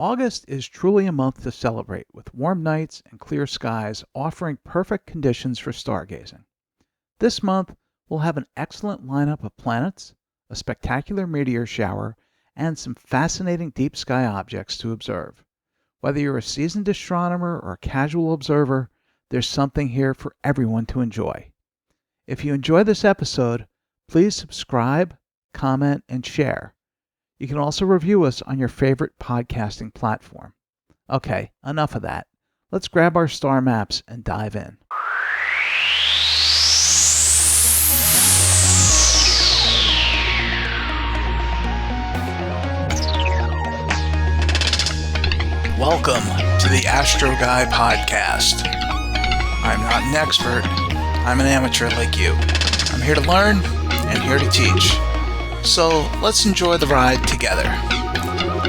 August is truly a month to celebrate, with warm nights and clear skies offering perfect conditions for stargazing. This month, we'll have an excellent lineup of planets, a spectacular meteor shower, and some fascinating deep sky objects to observe. Whether you're a seasoned astronomer or a casual observer, there's something here for everyone to enjoy. If you enjoy this episode, please subscribe, comment, and share. You can also review us on your favorite podcasting platform. Okay, enough of that. Let's grab our star maps and dive in. Welcome to the Astro Guy podcast. I'm not an expert. I'm an amateur like you. I'm here to learn and here to teach. So let's enjoy the ride together.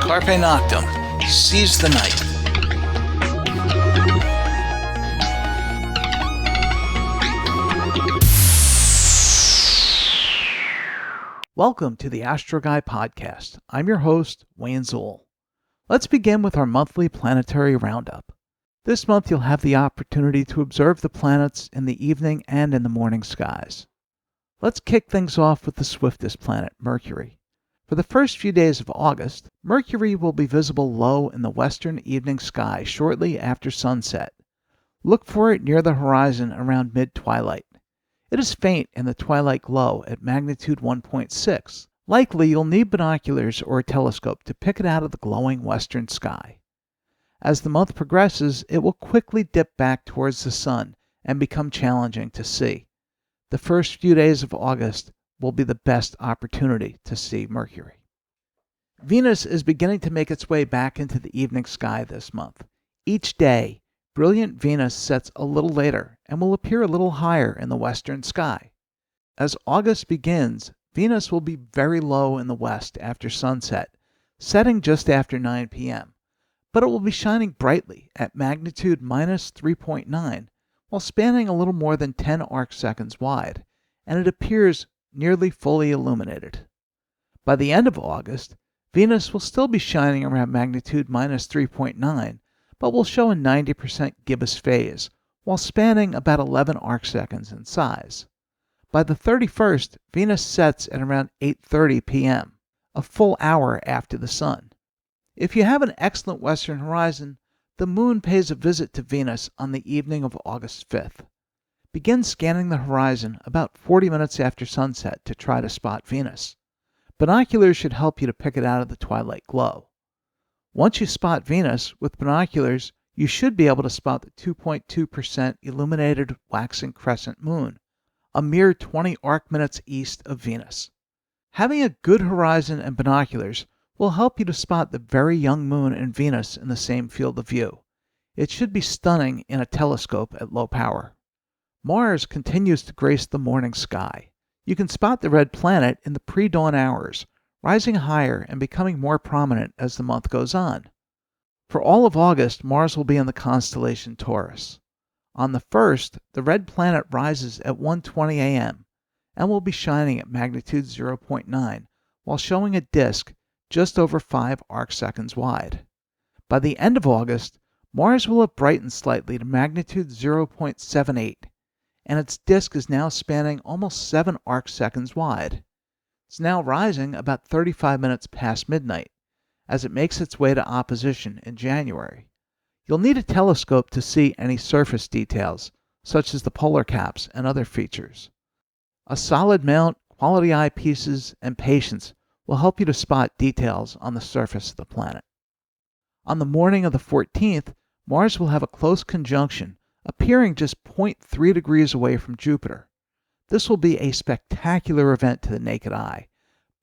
Carpe Noctem. Seize the night. Welcome to the Astro Guy podcast. I'm your host, Wayne Zool. Let's begin with our monthly planetary roundup. This month you'll have the opportunity to observe the planets in the evening and in the morning skies. Let's kick things off with the swiftest planet, Mercury. For the first few days of August, Mercury will be visible low in the western evening sky shortly after sunset. Look for it near the horizon around mid-twilight. It is faint in the twilight glow at magnitude 1.6. Likely you'll need binoculars or a telescope to pick it out of the glowing western sky. As the month progresses, it will quickly dip back towards the sun and become challenging to see. The first few days of August will be the best opportunity to see Mercury. Venus is beginning to make its way back into the evening sky this month. Each day, brilliant Venus sets a little later and will appear a little higher in the western sky. As August begins, Venus will be very low in the west after sunset, setting just after 9 p.m., but it will be shining brightly at magnitude minus 3.9 while spanning a little more than 10 arcseconds wide, and it appears nearly fully illuminated. By the end of August, Venus will still be shining around magnitude minus 3.9, but will show a 90% gibbous phase, while spanning about 11 arcseconds in size. By the 31st, Venus sets at around 8:30 p.m., a full hour after the sun. If you have an excellent western horizon, the moon pays a visit to Venus on the evening of August 5th. Begin scanning the horizon about 40 minutes after sunset to try to spot Venus. Binoculars should help you to pick it out of the twilight glow. Once you spot Venus with binoculars, you should be able to spot the 2.2% illuminated waxing crescent moon, a mere 20 arc minutes east of Venus. Having a good horizon and binoculars will help you to spot the very young moon and Venus in the same field of view. It should be stunning in a telescope at low power. Mars continues to grace the morning sky. You can spot the red planet in the pre-dawn hours, rising higher and becoming more prominent as the month goes on. For all of August, Mars will be in the constellation Taurus. On the 1st, the red planet rises at 1:20 a.m. and will be shining at magnitude 0.9 while showing a disk just over 5 arcseconds wide. By the end of August, Mars will have brightened slightly to magnitude 0.78, and its disk is now spanning almost 7 arcseconds wide. It's now rising about 35 minutes past midnight, as it makes its way to opposition in January. You'll need a telescope to see any surface details, such as the polar caps and other features. A solid mount, quality eyepieces, and patience will help you to spot details on the surface of the planet. On the morning of the 14th, Mars will have a close conjunction, appearing just 0.3 degrees away from Jupiter. This will be a spectacular event to the naked eye,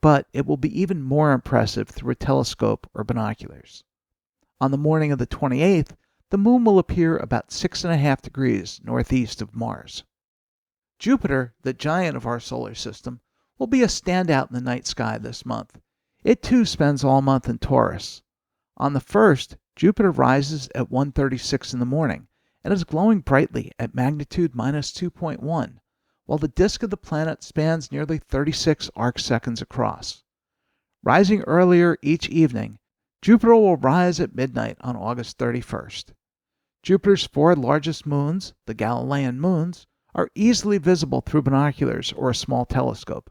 but it will be even more impressive through a telescope or binoculars. On the morning of the 28th, the moon will appear about 6.5 degrees northeast of Mars. Jupiter, the giant of our solar system, will be a standout in the night sky this month. It too spends all month in Taurus. On the 1st, Jupiter rises at 1:36 in the morning and is glowing brightly at magnitude minus 2.1, while the disk of the planet spans nearly 36 arcseconds across. Rising earlier each evening, Jupiter will rise at midnight on August 31st. Jupiter's four largest moons, the Galilean moons, are easily visible through binoculars or a small telescope,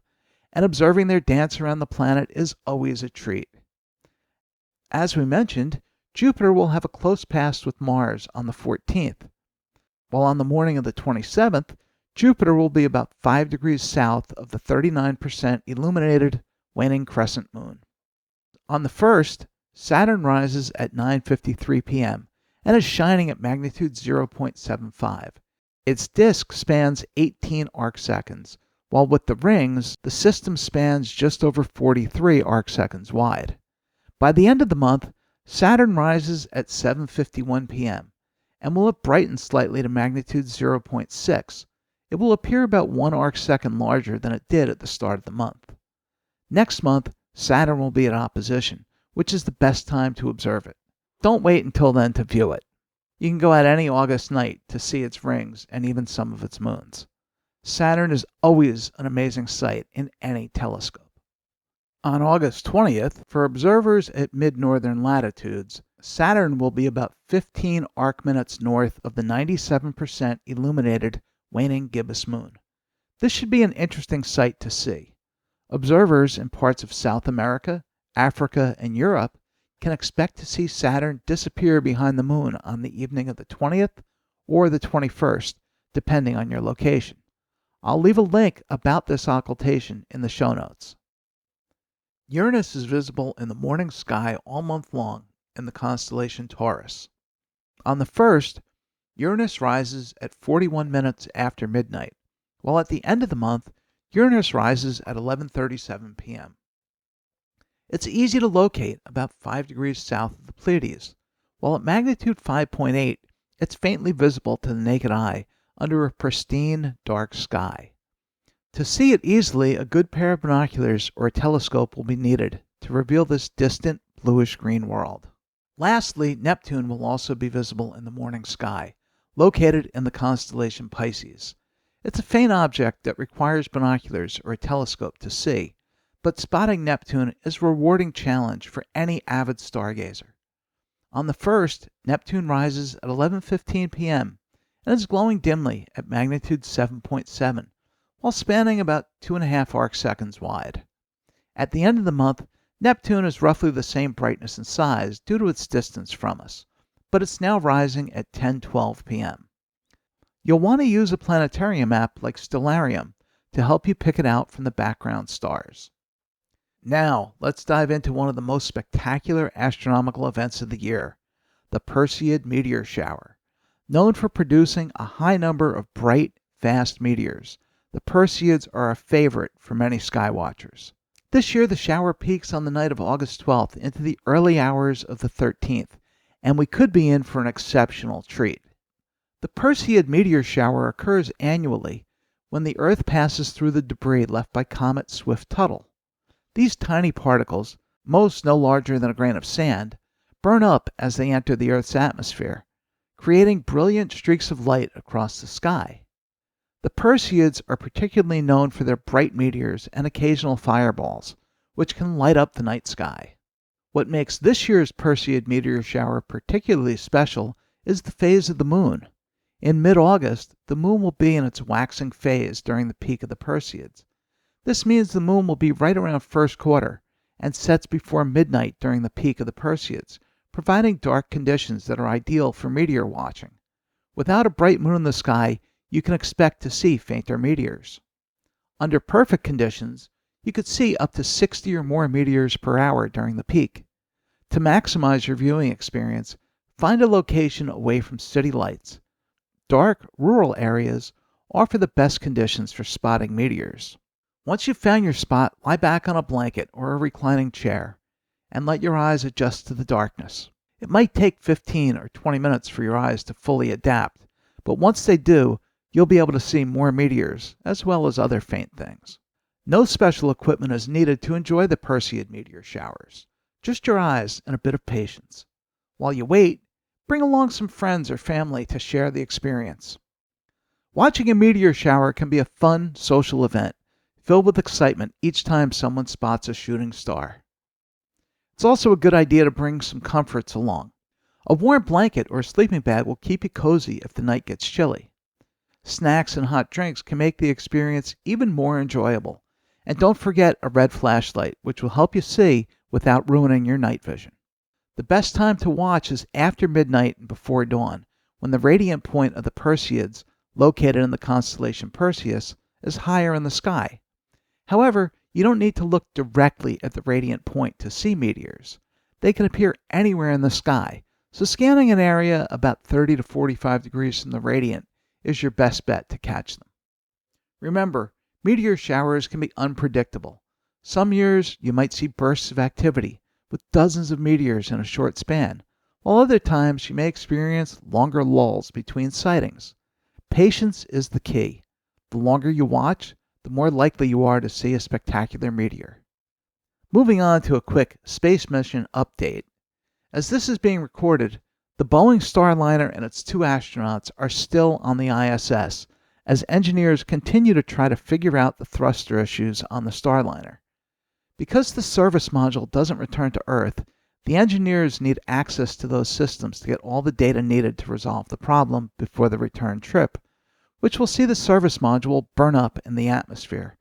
and observing their dance around the planet is always a treat. As we mentioned, Jupiter will have a close pass with Mars on the 14th, while on the morning of the 27th, Jupiter will be about 5 degrees south of the 39% illuminated waning crescent moon. On the 1st, Saturn rises at 9:53 p.m. and is shining at magnitude 0.75. Its disk spans 18 arcseconds, while with the rings, the system spans just over 43 arcseconds wide. By the end of the month, Saturn rises at 7:51 p.m. and will have brightened slightly to magnitude 0.6. It will appear about 1 arcsecond larger than it did at the start of the month. Next month, Saturn will be at opposition, which is the best time to observe it. Don't wait until then to view it. You can go out any August night to see its rings and even some of its moons. Saturn is always an amazing sight in any telescope. On August 20th, for observers at mid-northern latitudes, Saturn will be about 15 arc-minutes north of the 97% illuminated waning gibbous moon. This should be an interesting sight to see. Observers in parts of South America, Africa, and Europe can expect to see Saturn disappear behind the moon on the evening of the 20th or the 21st, depending on your location. I'll leave a link about this occultation in the show notes. Uranus is visible in the morning sky all month long in the constellation Taurus. On the 1st, Uranus rises at 41 minutes after midnight, while at the end of the month, Uranus rises at 11:37 p.m. It's easy to locate about 5 degrees south of the Pleiades, while at magnitude 5.8, it's faintly visible to the naked eye under a pristine, dark sky. To see it easily, a good pair of binoculars or a telescope will be needed to reveal this distant, bluish-green world. Lastly, Neptune will also be visible in the morning sky, located in the constellation Pisces. It's a faint object that requires binoculars or a telescope to see, but spotting Neptune is a rewarding challenge for any avid stargazer. On the 1st, Neptune rises at 11:15 p.m. and is glowing dimly at magnitude 7.7, while spanning about 2.5 arcseconds wide. At the end of the month, Neptune is roughly the same brightness and size due to its distance from us, but it's now rising at 10:12 p.m. You'll want to use a planetarium app like Stellarium to help you pick it out from the background stars. Now, let's dive into one of the most spectacular astronomical events of the year, the Perseid Meteor Shower. Known for producing a high number of bright, fast meteors, the Perseids are a favorite for many skywatchers. This year, the shower peaks on the night of August 12th into the early hours of the 13th, and we could be in for an exceptional treat. The Perseid Meteor Shower occurs annually when the Earth passes through the debris left by comet Swift-Tuttle. These tiny particles, most no larger than a grain of sand, burn up as they enter the Earth's atmosphere, creating brilliant streaks of light across the sky. The Perseids are particularly known for their bright meteors and occasional fireballs, which can light up the night sky. What makes this year's Perseid Meteor Shower particularly special is the phase of the moon. In mid-August, the moon will be in its waxing phase during the peak of the Perseids. This means the moon will be right around first quarter and sets before midnight during the peak of the Perseids, providing dark conditions that are ideal for meteor watching. Without a bright moon in the sky, you can expect to see fainter meteors. Under perfect conditions, you could see up to 60 or more meteors per hour during the peak. To maximize your viewing experience, find a location away from city lights. Dark, rural areas offer the best conditions for spotting meteors. Once you've found your spot, lie back on a blanket or a reclining chair and let your eyes adjust to the darkness. It might take 15 or 20 minutes for your eyes to fully adapt, but once they do, you'll be able to see more meteors as well as other faint things. No special equipment is needed to enjoy the Perseid meteor showers, just your eyes and a bit of patience. While you wait, bring along some friends or family to share the experience. Watching a meteor shower can be a fun, social event, filled with excitement each time someone spots a shooting star. It's also a good idea to bring some comforts along. A warm blanket or sleeping bag will keep you cozy if the night gets chilly. Snacks and hot drinks can make the experience even more enjoyable. And don't forget a red flashlight, which will help you see without ruining your night vision. The best time to watch is after midnight and before dawn, when the radiant point of the Perseids, located in the constellation Perseus, is higher in the sky. However, you don't need to look directly at the radiant point to see meteors. They can appear anywhere in the sky, so scanning an area about 30 to 45 degrees from the radiant is your best bet to catch them. Remember, meteor showers can be unpredictable. Some years you might see bursts of activity with dozens of meteors in a short span, while other times you may experience longer lulls between sightings. Patience is the key. The longer you watch, the more likely you are to see a spectacular meteor. Moving on to a quick space mission update. As this is being recorded, the Boeing Starliner and its 2 astronauts are still on the ISS as engineers continue to try to figure out the thruster issues on the Starliner. Because the service module doesn't return to Earth, the engineers need access to those systems to get all the data needed to resolve the problem before the return trip, which will see the service module burn up in the atmosphere,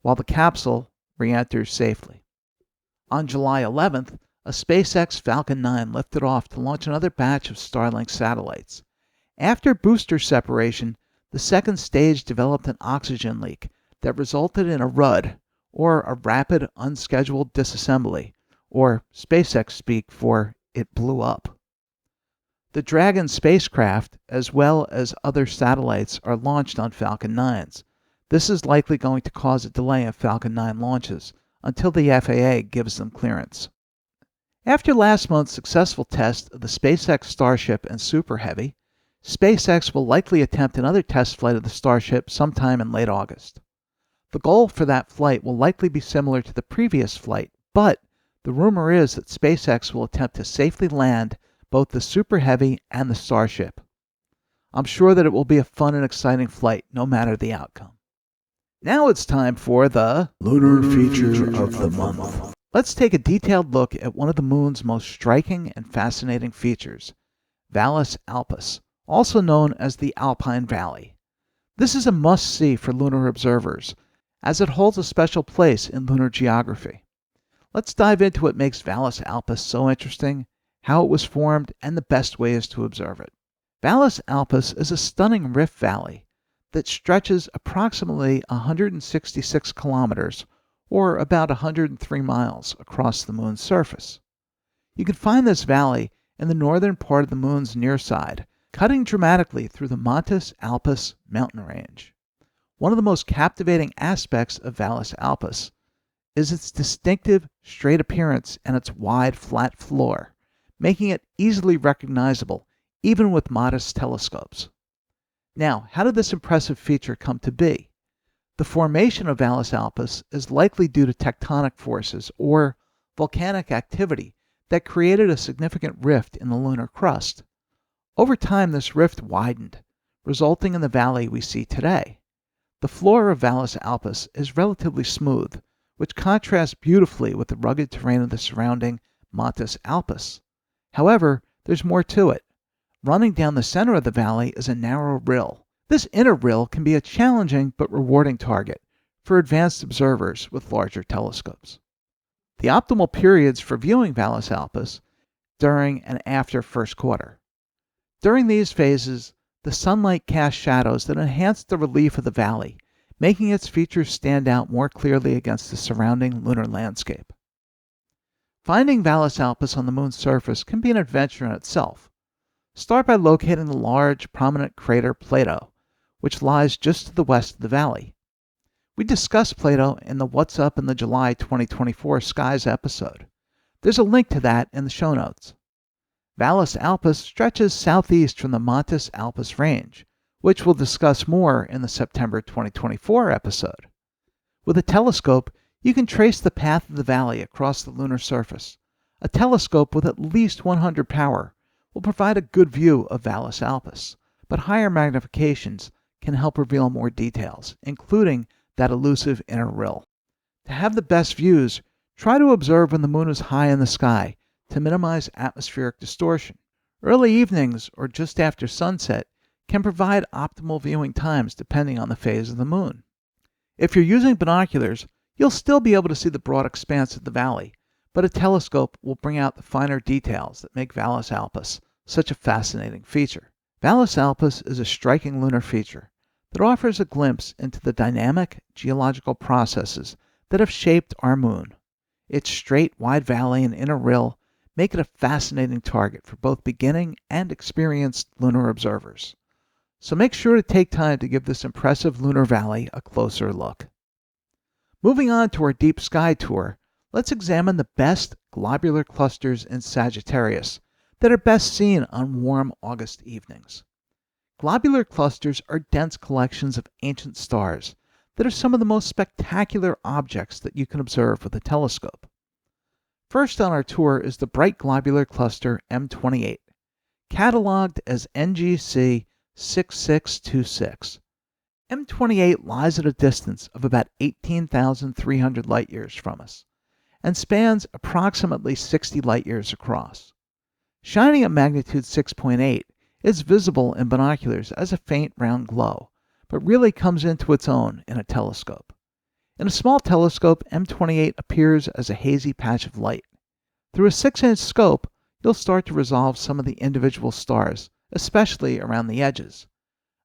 while the capsule re-enters safely. On July 11th, a SpaceX Falcon 9 lifted off to launch another batch of Starlink satellites. After booster separation, the second stage developed an oxygen leak that resulted in a RUD, or a rapid unscheduled disassembly, or SpaceX speak for it blew up. The Dragon spacecraft, as well as other satellites, are launched on Falcon 9s. This is likely going to cause a delay in Falcon 9 launches until the FAA gives them clearance. After last month's successful test of the SpaceX Starship and Super Heavy, SpaceX will likely attempt another test flight of the Starship sometime in late August. The goal for that flight will likely be similar to the previous flight, but the rumor is that SpaceX will attempt to safely land both the Super Heavy and the Starship. I'm sure that it will be a fun and exciting flight, no matter the outcome. Now it's time for the Lunar Feature of the Month. Let's take a detailed look at one of the moon's most striking and fascinating features, Valles Alpes, also known as the Alpine Valley. This is a must-see for lunar observers, as it holds a special place in lunar geography. Let's dive into what makes Valles Alpes so interesting, how it was formed, and the best ways to observe it. Valles Alpes is a stunning rift valley that stretches approximately 166 kilometers, or about 103 miles, across the moon's surface. You can find this valley in the northern part of the moon's near side, cutting dramatically through the Montes Alpes mountain range. One of the most captivating aspects of Valles Alpes is its distinctive straight appearance and its wide flat floor, making it easily recognizable even with modest telescopes. Now, how did this impressive feature come to be? The formation of Valles Alpes is likely due to tectonic forces or volcanic activity that created a significant rift in the lunar crust. Over time, this rift widened, resulting in the valley we see today. The floor of Valles Alpes is relatively smooth, which contrasts beautifully with the rugged terrain of the surrounding Montes Alpes. However, there's more to it. Running down the center of the valley is a narrow rill. This inner rill can be a challenging but rewarding target for advanced observers with larger telescopes. The optimal periods for viewing Valles Alpes during and after first quarter. During these phases, the sunlight casts shadows that enhance the relief of the valley, making its features stand out more clearly against the surrounding lunar landscape. Finding Valles Alpes on the moon's surface can be an adventure in itself. Start by locating the large, prominent crater Plato, which lies just to the west of the valley. We discussed Plato in the What's Up in the July 2024 Skies episode. There's a link to that in the show notes. Valles Alpes stretches southeast from the Montes Alpes range, which we'll discuss more in the September 2024 episode. With a telescope, you can trace the path of the valley across the lunar surface. A telescope with at least 100 power will provide a good view of Valles Alpes, but higher magnifications can help reveal more details, including that elusive inner rill. To have the best views, Try to observe when the moon is high in the sky to minimize atmospheric distortion. Early evenings or just after sunset can provide optimal viewing times depending on the phase of the moon. If you're using binoculars, you'll still be able to see the broad expanse of the valley, but a telescope will bring out the finer details that make Valles Alpus such a fascinating feature. Valles Alpus is a striking lunar feature that offers a glimpse into the dynamic geological processes that have shaped our moon. Its straight, wide valley and inner rill make it a fascinating target for both beginning and experienced lunar observers. So make sure to take time to give this impressive lunar valley a closer look. Moving on to our deep sky tour, let's examine the best globular clusters in Sagittarius that are best seen on warm August evenings. Globular clusters are dense collections of ancient stars that are some of the most spectacular objects that you can observe with a telescope. First on our tour is the bright globular cluster M28, cataloged as NGC 6626. M28 lies at a distance of about 18,300 light-years from us and spans approximately 60 light-years across. Shining at magnitude 6.8, it's visible in binoculars as a faint round glow, but really comes into its own in a telescope. In a small telescope, M28 appears as a hazy patch of light. Through a 6-inch scope, you'll start to resolve some of the individual stars, especially around the edges.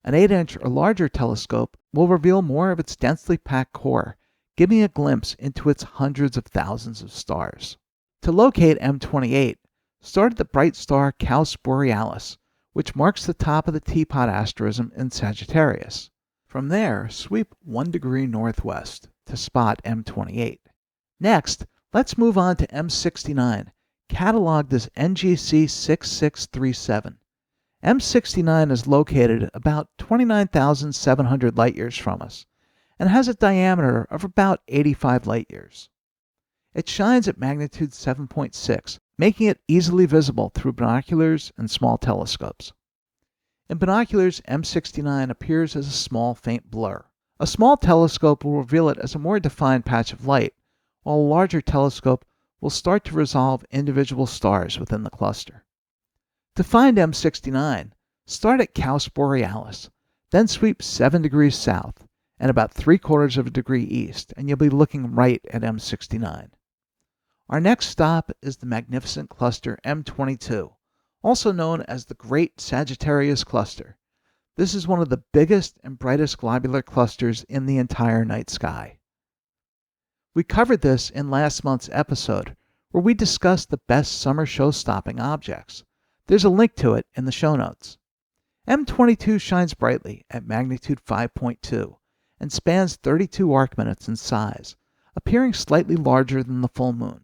An 8-inch or larger telescope will reveal more of its densely packed core, giving a glimpse into its hundreds of thousands of stars. To locate M28, start at the bright star Caus Borealis, which marks the top of the Teapot asterism in Sagittarius. From there, sweep 1 degree northwest to spot M28. Next, let's move on to M69, cataloged as NGC 6637. M69 is located about 29,700 light-years from us and has a diameter of about 85 light-years. It shines at magnitude 7.6, making it easily visible through binoculars and small telescopes. In binoculars, M69 appears as a small, faint blur. A small telescope will reveal it as a more defined patch of light, while a larger telescope will start to resolve individual stars within the cluster. To find M69, start at Caus Borealis, then sweep 7 degrees south and about 3/4 of a degree east, and you'll be looking right at M69. Our next stop is the magnificent cluster M22, also known as the Great Sagittarius Cluster. This is one of the biggest and brightest globular clusters in the entire night sky. We covered this in last month's episode, where we discussed the best summer show-stopping objects. There's a link to it in the show notes. M22 shines brightly at magnitude 5.2 and spans 32 arc minutes in size, appearing slightly larger than the full moon.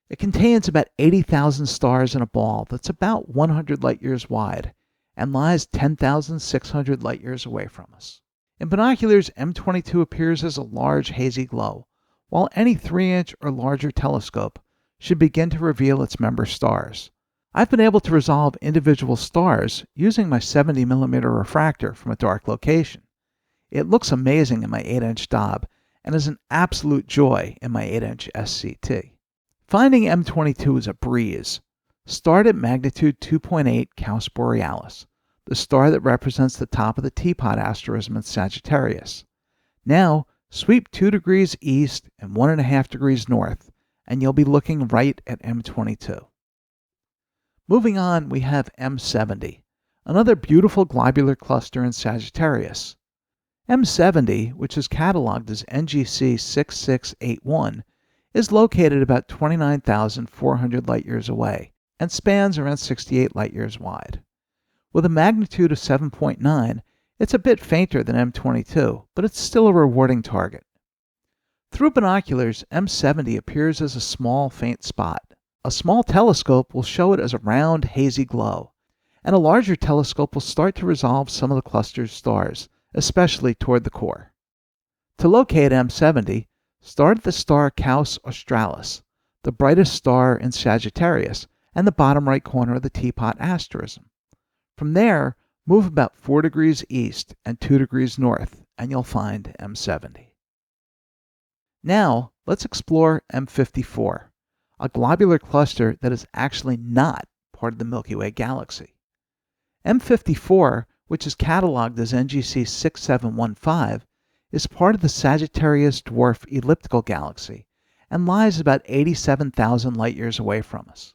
It contains about 80,000 stars in a ball that's about 100 light-years wide and lies 10,600 light-years away from us. In binoculars, M22 appears as a large hazy glow, while any 3-inch or larger telescope should begin to reveal its member stars. I've been able to resolve individual stars using my 70mm refractor from a dark location. It looks amazing in my 8-inch Dob and is an absolute joy in my 8-inch SCT. Finding M22 is a breeze. Start at magnitude 2.8 Caus Borealis, the star that represents the top of the Teapot asterism in Sagittarius. Now, sweep 2 degrees east and 1.5 degrees north, and you'll be looking right at M22. Moving on, we have M70, another beautiful globular cluster in Sagittarius. M70, which is cataloged as NGC 6681, is located about 29,400 light-years away and spans around 68 light-years wide. With a magnitude of 7.9, it's a bit fainter than M22, but it's still a rewarding target. Through binoculars, M70 appears as a small, faint spot. A small telescope will show it as a round, hazy glow, and a larger telescope will start to resolve some of the cluster's stars, especially toward the core. To locate M70, start at the star Caus Australis, the brightest star in Sagittarius and the bottom right corner of the Teapot asterism. From there, move about 4 degrees east and 2 degrees north, and you'll find M70. Now, let's explore M54, a globular cluster that is actually not part of the Milky Way galaxy. M54, which is cataloged as NGC 6715, is part of the Sagittarius dwarf elliptical galaxy and lies about 87,000 light-years away from us.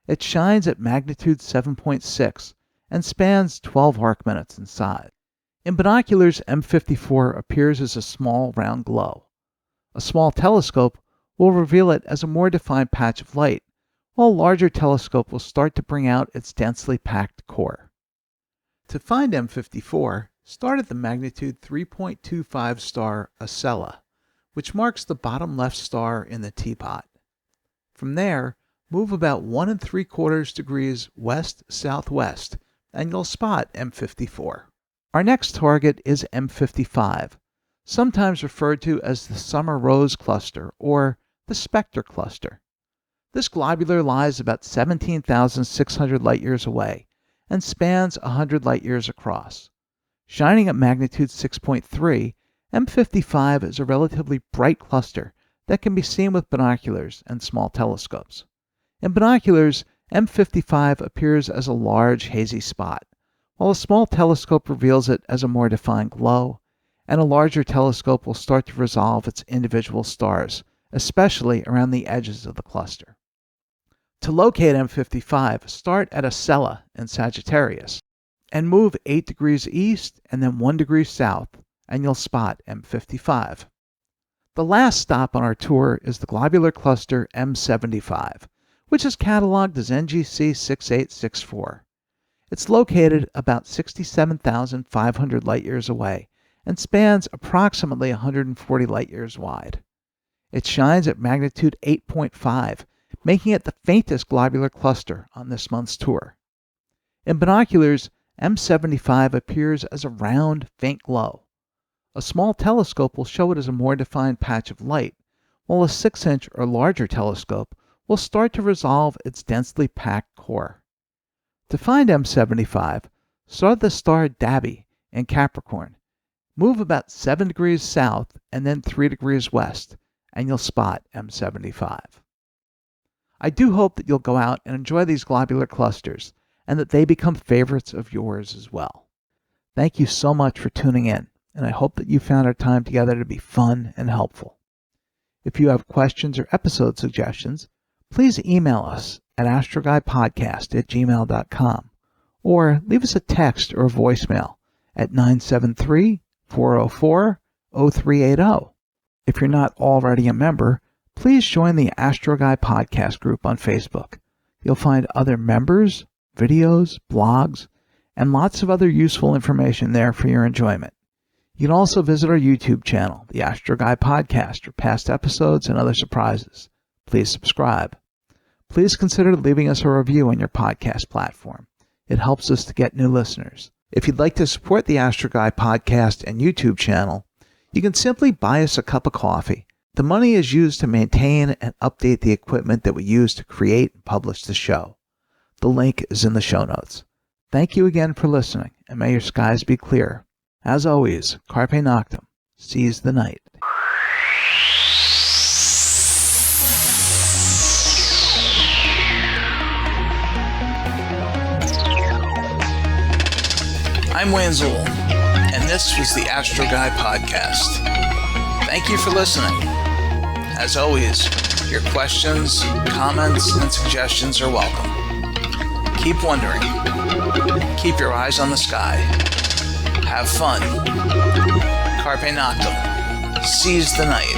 It shines at magnitude 7.6 and spans 12 arc-minutes in size. In binoculars, M54 appears as a small round glow. A small telescope will reveal it as a more defined patch of light, while a larger telescope will start to bring out its densely packed core. To find M54, start at the magnitude 3.25 star Ocella, which marks the bottom left star in the teapot. From there, move about 1 3/4 degrees west-southwest, and you'll spot M54. Our next target is M55, sometimes referred to as the Summer Rose Cluster or the Spectre Cluster. This globular lies about 17,600 light-years away and spans 100 light-years across. Shining at magnitude 6.3, M55 is a relatively bright cluster that can be seen with binoculars and small telescopes. In binoculars, M55 appears as a large hazy spot, while a small telescope reveals it as a more defined glow, and a larger telescope will start to resolve its individual stars, especially around the edges of the cluster. To locate M55, start at Ocella in Sagittarius, and move 8 degrees east and then 1 degree south, and you'll spot M55. The last stop on our tour is the globular cluster M75, which is cataloged as NGC 6864. It's located about 67,500 light-years away and spans approximately 140 light-years wide. It shines at magnitude 8.5, making it the faintest globular cluster on this month's tour. In binoculars, M75 appears as a round, faint glow. A small telescope will show it as a more defined patch of light, while a 6-inch or larger telescope will start to resolve its densely packed core. To find M75, start at the star Dabby in Capricorn. Move about 7 degrees south and then 3 degrees west, and you'll spot M75. I do hope that you'll go out and enjoy these globular clusters and that they become favorites of yours as well. Thank you so much for tuning in, and I hope that you found our time together to be fun and helpful. If you have questions or episode suggestions, please email us at astroguypodcast@gmail.com or leave us a text or a voicemail at 973-404-0380. If you're not already a member, please join the Astro Guy Podcast group on Facebook. You'll find other members, videos, blogs, and lots of other useful information there for your enjoyment. You can also visit our YouTube channel, the Astro Guy Podcast, for past episodes and other surprises. Please subscribe. Please consider leaving us a review on your podcast platform. It helps us to get new listeners. If you'd like to support the Astro Guy Podcast and YouTube channel, you can simply buy us a cup of coffee. The money is used to maintain and update the equipment that we use to create and publish the show. The link is in the show notes. Thank you again for listening, and may your skies be clear. As always, Carpe Noctem, seize the night. I'm Wayne Zool, and this was the Astro Guy Podcast. Thank you for listening. As always, your questions, comments, and suggestions are welcome. Keep wondering. Keep your eyes on the sky. Have fun. Carpe Noctem. Seize the night.